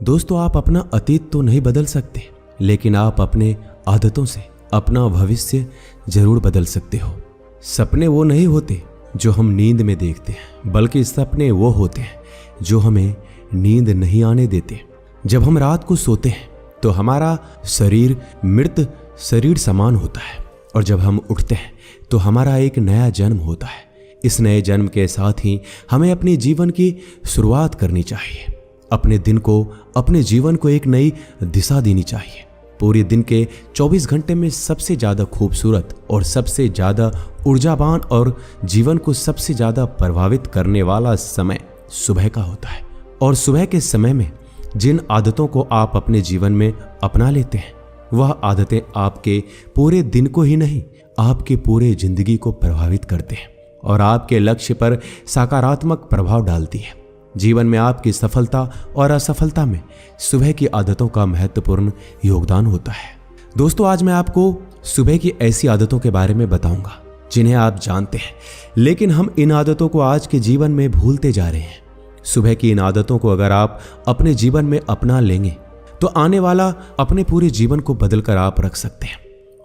दोस्तों, आप अपना अतीत तो नहीं बदल सकते, लेकिन आप अपने आदतों से अपना भविष्य जरूर बदल सकते हो। सपने वो नहीं होते जो हम नींद में देखते हैं, बल्कि सपने वो होते हैं जो हमें नींद नहीं आने देते। जब हम रात को सोते हैं तो हमारा शरीर मृत शरीर समान होता है, और जब हम उठते हैं तो हमारा एक नया जन्म होता है। इस नए जन्म के साथ ही हमें अपने जीवन की शुरुआत करनी चाहिए। अपने दिन को, अपने जीवन को एक नई दिशा देनी चाहिए। पूरे दिन के 24 घंटे में सबसे ज़्यादा खूबसूरत और सबसे ज़्यादा ऊर्जावान और जीवन को सबसे ज़्यादा प्रभावित करने वाला समय सुबह का होता है। और सुबह के समय में जिन आदतों को आप अपने जीवन में अपना लेते हैं, वह आदतें आपके पूरे दिन को ही नहीं, आपके पूरे जिंदगी को प्रभावित करते हैं और आपके लक्ष्य पर सकारात्मक प्रभाव डालती है। जीवन में आपकी सफलता और असफलता में सुबह की आदतों का महत्वपूर्ण योगदान होता है। दोस्तों, आज मैं आपको सुबह की ऐसी आदतों के बारे में बताऊंगा जिन्हें आप जानते हैं, लेकिन हम इन आदतों को आज के जीवन में भूलते जा रहे हैं। सुबह की इन आदतों को अगर आप अपने जीवन में अपना लेंगे तो आने वाला अपने पूरे जीवन को बदल कर आप रख सकते हैं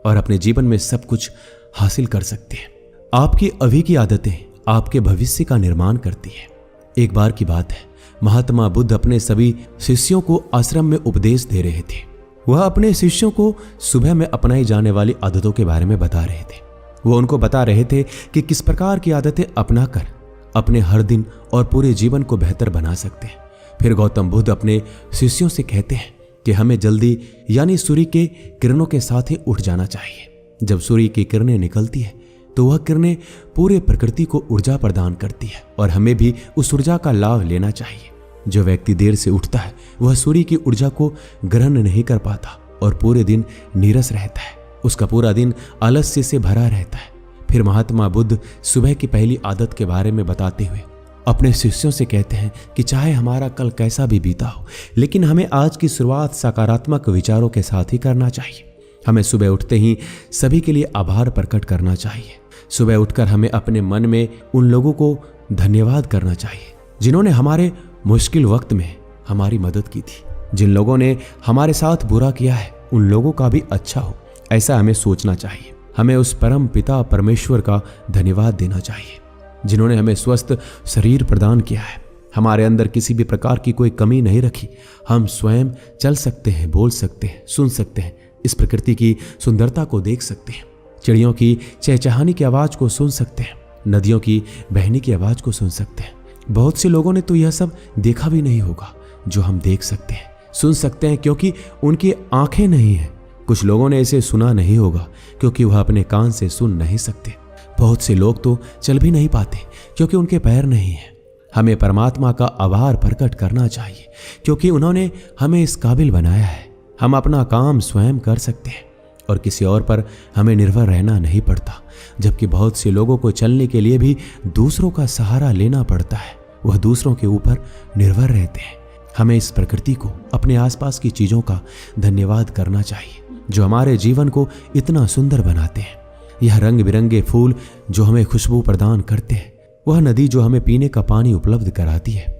और अपने जीवन में सब कुछ हासिल कर सकते हैं। आपकी अभी की आदतें आपके भविष्य का निर्माण करती है। एक बार की बात है, महात्मा बुद्ध अपने सभी शिष्यों को आश्रम में उपदेश दे रहे थे। वह अपने शिष्यों को सुबह में अपनाई जाने वाली आदतों के बारे में बता रहे थे। वो उनको बता रहे थे कि किस प्रकार की आदतें अपनाकर अपने हर दिन और पूरे जीवन को बेहतर बना सकते हैं। फिर गौतम बुद्ध अपने शिष्यों से कहते हैं कि हमें जल्दी यानी सूर्य के किरणों के साथ ही उठ जाना चाहिए। जब सूर्य की किरणें निकलती है तो वह किरणें पूरे प्रकृति को ऊर्जा प्रदान करती है और हमें भी उस ऊर्जा का लाभ लेना चाहिए। जो व्यक्ति देर से उठता है वह सूर्य की ऊर्जा को ग्रहण नहीं कर पाता और पूरे दिन नीरस रहता है। उसका पूरा दिन आलस्य से भरा रहता है। फिर महात्मा बुद्ध सुबह की पहली आदत के बारे में बताते हुए अपने शिष्यों से कहते हैं कि चाहे हमारा कल कैसा भी बीता हो, लेकिन हमें आज की शुरुआत सकारात्मक विचारों के साथ ही करना चाहिए। हमें सुबह उठते ही सभी के लिए आभार प्रकट करना चाहिए। सुबह उठकर हमें अपने मन में उन लोगों को धन्यवाद करना चाहिए जिन्होंने हमारे मुश्किल वक्त में हमारी मदद की थी। जिन लोगों ने हमारे साथ बुरा किया है उन लोगों का भी अच्छा हो, ऐसा हमें सोचना चाहिए। हमें उस परम पिता परमेश्वर का धन्यवाद देना चाहिए जिन्होंने हमें स्वस्थ शरीर प्रदान किया है। हमारे अंदर किसी भी प्रकार की कोई कमी नहीं रखी। हम स्वयं चल सकते हैं, बोल सकते हैं, सुन सकते हैं, इस प्रकृति की सुंदरता को देख सकते हैं, चिड़ियों की चहचहाने की आवाज़ को सुन सकते हैं, नदियों की बहने की आवाज़ को सुन सकते हैं। बहुत से लोगों ने तो यह सब देखा भी नहीं होगा जो हम देख सकते हैं, सुन सकते हैं, क्योंकि उनकी आंखें नहीं हैं। कुछ लोगों ने इसे सुना नहीं होगा क्योंकि वह अपने कान से सुन नहीं सकते। बहुत से लोग तो चल भी नहीं पाते क्योंकि उनके पैर नहीं हैं। हमें परमात्मा का आभार प्रकट करना चाहिए क्योंकि उन्होंने हमें इस काबिल बनाया है। हम अपना काम स्वयं कर सकते हैं और किसी और पर हमें निर्भर रहना नहीं पड़ता। जबकि बहुत से लोगों को चलने के लिए भी दूसरों का सहारा लेना पड़ता है, वह दूसरों के ऊपर निर्भर रहते हैं। हमें इस प्रकृति को, अपने आसपास की चीज़ों का धन्यवाद करना चाहिए जो हमारे जीवन को इतना सुंदर बनाते हैं। यह रंग बिरंगे फूल जो हमें खुशबू प्रदान करते हैं, वह नदी जो हमें पीने का पानी उपलब्ध कराती है,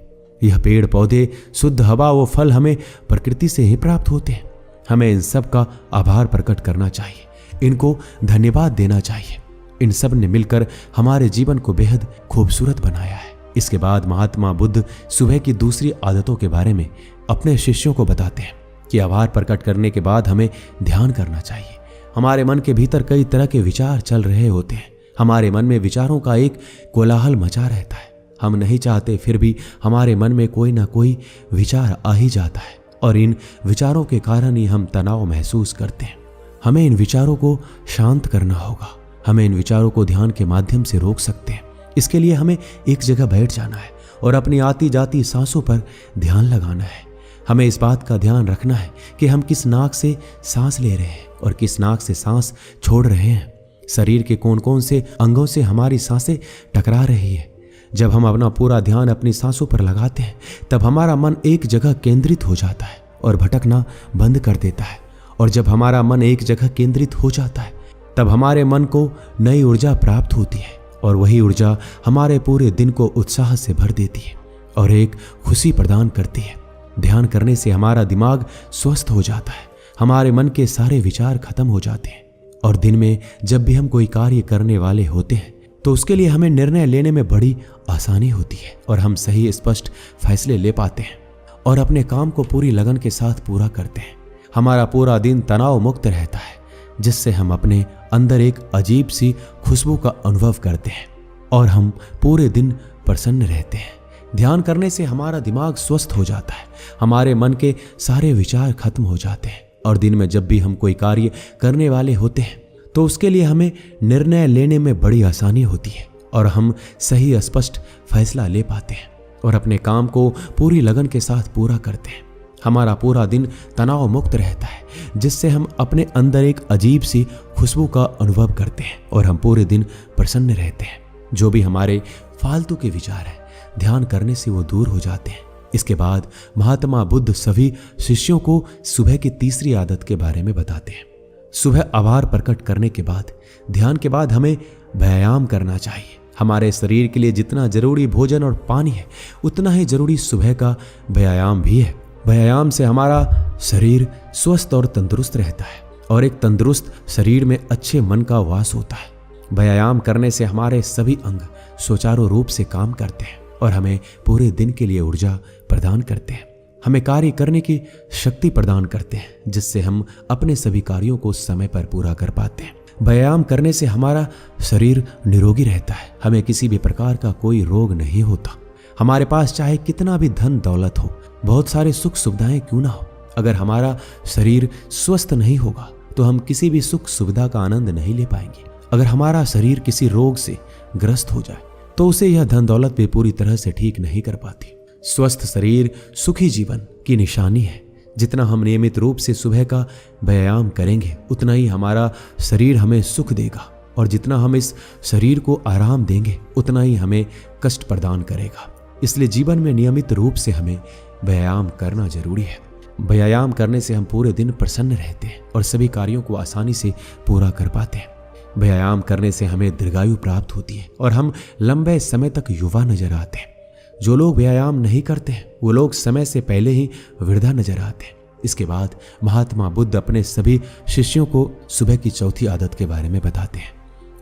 यह पेड़ पौधे, शुद्ध हवा, वो फल हमें प्रकृति से ही प्राप्त होते हैं। हमें इन सब का आभार प्रकट करना चाहिए, इनको धन्यवाद देना चाहिए। इन सब ने मिलकर हमारे जीवन को बेहद खूबसूरत बनाया है। इसके बाद महात्मा बुद्ध सुबह की दूसरी आदतों के बारे में अपने शिष्यों को बताते हैं कि आभार प्रकट करने के बाद हमें ध्यान करना चाहिए। हमारे मन के भीतर कई तरह के विचार चल रहे होते हैं। हमारे मन में विचारों का एक कोलाहल मचा रहता है। हम नहीं चाहते फिर भी हमारे मन में कोई ना कोई विचार आ ही जाता है और इन विचारों के कारण ही हम तनाव महसूस करते हैं। हमें इन विचारों को शांत करना होगा। हमें इन विचारों को ध्यान के माध्यम से रोक सकते हैं। इसके लिए हमें एक जगह बैठ जाना है और अपनी आती जाती सांसों पर ध्यान लगाना है। हमें इस बात का ध्यान रखना है कि हम किस नाक से सांस ले रहे हैं और किस नाक से सांस छोड़ रहे हैं। शरीर के कौन कौन से अंगों से हमारी सांसें टकरा रही है। जब हम अपना पूरा ध्यान अपनी सांसों पर लगाते हैं तब हमारा मन एक जगह केंद्रित हो जाता है और भटकना बंद कर देता है। और जब हमारा मन एक जगह केंद्रित हो जाता है तब हमारे मन को नई ऊर्जा प्राप्त होती है और वही ऊर्जा हमारे पूरे दिन को उत्साह से भर देती है और एक खुशी प्रदान करती है। ध्यान करने से हमारा दिमाग स्वस्थ हो जाता है, हमारे मन के सारे विचार खत्म हो जाते हैं और दिन में जब भी हम कोई कार्य करने वाले होते हैं तो उसके लिए हमें निर्णय लेने में बड़ी आसानी होती है और हम सही स्पष्ट फैसले ले पाते हैं और अपने काम को पूरी लगन के साथ पूरा करते हैं। हमारा पूरा दिन तनाव मुक्त रहता है, जिससे हम अपने अंदर एक अजीब सी खुशबू का अनुभव करते हैं और हम पूरे दिन प्रसन्न रहते हैं। ध्यान करने से हमारा दिमाग स्वस्थ हो जाता है, हमारे मन के सारे विचार खत्म हो जाते हैं और दिन में जब भी हम कोई कार्य करने वाले होते हैं तो उसके लिए हमें निर्णय लेने में बड़ी आसानी होती है और हम सही स्पष्ट फैसला ले पाते हैं और अपने काम को पूरी लगन के साथ पूरा करते हैं। हमारा पूरा दिन तनाव मुक्त रहता है, जिससे हम अपने अंदर एक अजीब सी खुशबू का अनुभव करते हैं और हम पूरे दिन प्रसन्न रहते हैं। जो भी हमारे फालतू के विचार हैं, ध्यान करने से वो दूर हो जाते हैं। इसके बाद महात्मा बुद्ध सभी शिष्यों को सुबह की तीसरी आदत के बारे में बताते हैं। सुबह आभार प्रकट करने के बाद, ध्यान के बाद हमें व्यायाम करना चाहिए। हमारे शरीर के लिए जितना जरूरी भोजन और पानी है, उतना ही जरूरी सुबह का व्यायाम भी है। व्यायाम से हमारा शरीर स्वस्थ और तंदुरुस्त रहता है और एक तंदुरुस्त शरीर में अच्छे मन का वास होता है। व्यायाम करने से हमारे सभी अंग सुचारू रूप से काम करते हैं और हमें पूरे दिन के लिए ऊर्जा प्रदान करते हैं। हमें कार्य करने की शक्ति प्रदान करते हैं, जिससे हम अपने सभी कार्यों को समय पर पूरा कर पाते हैं। व्यायाम करने से हमारा शरीर निरोगी रहता है, हमें किसी भी प्रकार का कोई रोग नहीं होता। हमारे पास चाहे कितना भी धन दौलत हो, बहुत सारे सुख सुविधाएं क्यों ना हो, अगर हमारा शरीर स्वस्थ नहीं होगा तो हम किसी भी सुख सुविधा का आनंद नहीं ले पाएंगे। अगर हमारा शरीर किसी रोग से ग्रस्त हो जाए तो उसे यह धन दौलत भी पूरी तरह से ठीक नहीं कर पाती। स्वस्थ शरीर सुखी जीवन की निशानी है। जितना हम नियमित रूप से सुबह का व्यायाम करेंगे, उतना ही हमारा शरीर हमें सुख देगा और जितना हम इस शरीर को आराम देंगे, उतना ही हमें कष्ट प्रदान करेगा। इसलिए जीवन में नियमित रूप से हमें व्यायाम करना जरूरी है। व्यायाम करने से हम पूरे दिन प्रसन्न रहते हैं और सभी कार्यों को आसानी से पूरा कर पाते हैं। व्यायाम करने से हमें दीर्घायु प्राप्त होती है और हम लंबे समय तक युवा नजर आते हैं। जो लोग व्यायाम नहीं करते हैं, वो लोग समय से पहले ही वृद्धा नजर आते हैं। इसके बाद महात्मा बुद्ध अपने सभी शिष्यों को सुबह की चौथी आदत के बारे में बताते हैं।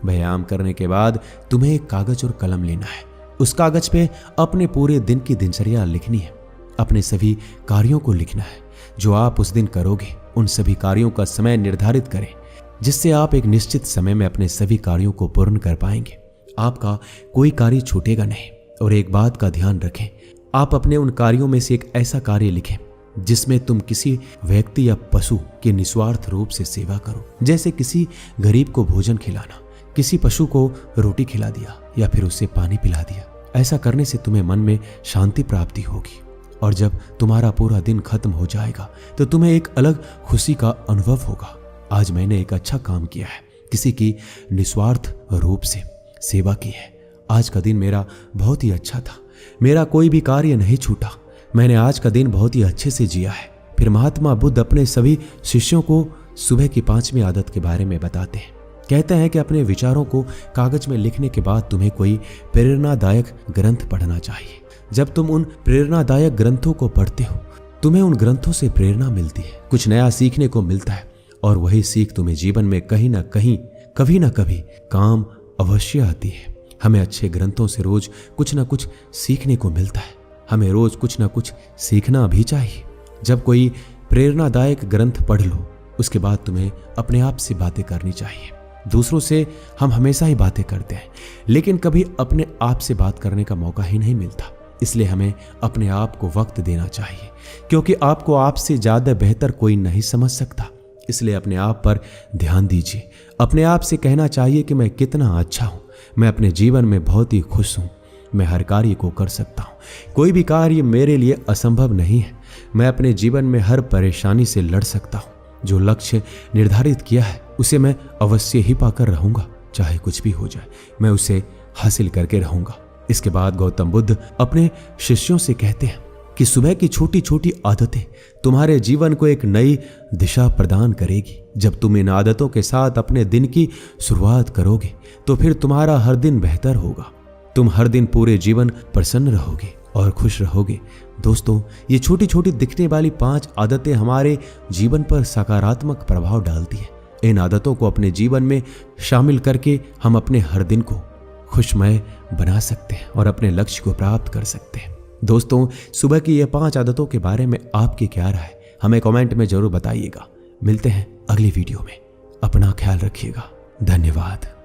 व्यायाम करने के बाद तुम्हें एक कागज और कलम लेना है। उस कागज पे अपने पूरे दिन की दिनचर्या लिखनी है। अपने सभी कार्यों को लिखना है जो आप उस दिन करोगे। उन सभी कार्यों का समय निर्धारित करें, जिससे आप एक निश्चित समय में अपने सभी कार्यों को पूर्ण कर पाएंगे। आपका कोई कार्य छूटेगा नहीं। और एक बात का ध्यान रखें, आप अपने उन कार्यों में से एक ऐसा कार्य लिखें जिसमें तुम किसी व्यक्ति या पशु की निस्वार्थ रूप से सेवा करो, जैसे किसी गरीब को भोजन खिलाना, किसी पशु को रोटी खिला दिया या फिर उसे पानी पिला दिया। ऐसा करने से तुम्हें मन में शांति प्राप्ति होगी और जब तुम्हारा पूरा दिन खत्म हो जाएगा तो तुम्हें एक अलग खुशी का अनुभव होगा। आज मैंने एक अच्छा काम किया है, किसी की निस्वार्थ रूप से सेवा की है। आज का दिन मेरा बहुत ही अच्छा था, मेरा कोई भी कार्य नहीं छूटा, मैंने आज का दिन बहुत ही अच्छे से जिया है। फिर महात्मा बुद्ध अपने सभी शिष्यों को सुबह की 5वीं आदत के बारे में बताते हैं। कहते हैं कि अपने विचारों को कागज में लिखने के बाद तुम्हें कोई प्रेरणादायक ग्रंथ पढ़ना चाहिए। जब तुम उन प्रेरणादायक ग्रंथों को पढ़ते हो, तुम्हें उन ग्रंथों से प्रेरणा मिलती है, कुछ नया सीखने को मिलता है और वही सीख तुम्हें जीवन में कहीं ना कहीं, कभी ना कभी काम अवश्य आती है। हमें अच्छे ग्रंथों से रोज कुछ ना कुछ सीखने को मिलता है। हमें रोज कुछ ना कुछ सीखना भी चाहिए। जब कोई प्रेरणादायक ग्रंथ पढ़ लो, उसके बाद तुम्हें अपने आप से बातें करनी चाहिए। दूसरों से हम हमेशा ही बातें करते हैं, लेकिन कभी अपने आप से बात करने का मौका ही नहीं मिलता। इसलिए हमें अपने आप को वक्त देना चाहिए, क्योंकि आपको आपसे ज्यादा बेहतर कोई नहीं समझ सकता। इसलिए अपने आप पर ध्यान दीजिए। अपने आप से कहना चाहिए कि मैं कितना अच्छा हूं, मैं अपने जीवन में बहुत ही खुश हूं, मैं हर कार्य को कर सकता हूं, कोई भी कार्य मेरे लिए असंभव नहीं है, मैं अपने जीवन में हर परेशानी से लड़ सकता हूं, जो लक्ष्य निर्धारित किया है उसे मैं अवश्य ही पाकर रहूंगा, चाहे कुछ भी हो जाए मैं उसे हासिल करके रहूंगा। इसके बाद गौतम बुद्ध अपने शिष्यों से कहते हैं कि सुबह की छोटी छोटी आदतें तुम्हारे जीवन को एक नई दिशा प्रदान करेगी। जब तुम इन आदतों के साथ अपने दिन की शुरुआत करोगे तो फिर तुम्हारा हर दिन बेहतर होगा। तुम हर दिन पूरे जीवन प्रसन्न रहोगे और खुश रहोगे। दोस्तों, ये छोटी छोटी दिखने वाली 5 आदतें हमारे जीवन पर सकारात्मक प्रभाव डालती हैं। इन आदतों को अपने जीवन में शामिल करके हम अपने हर दिन को खुशमय बना सकते हैं और अपने लक्ष्य को प्राप्त कर सकते हैं। दोस्तों, सुबह की ये 5 आदतों के बारे में आपकी क्या राय, हमें कमेंट में जरूर बताइएगा। मिलते हैं अगली वीडियो में। अपना ख्याल रखिएगा। धन्यवाद।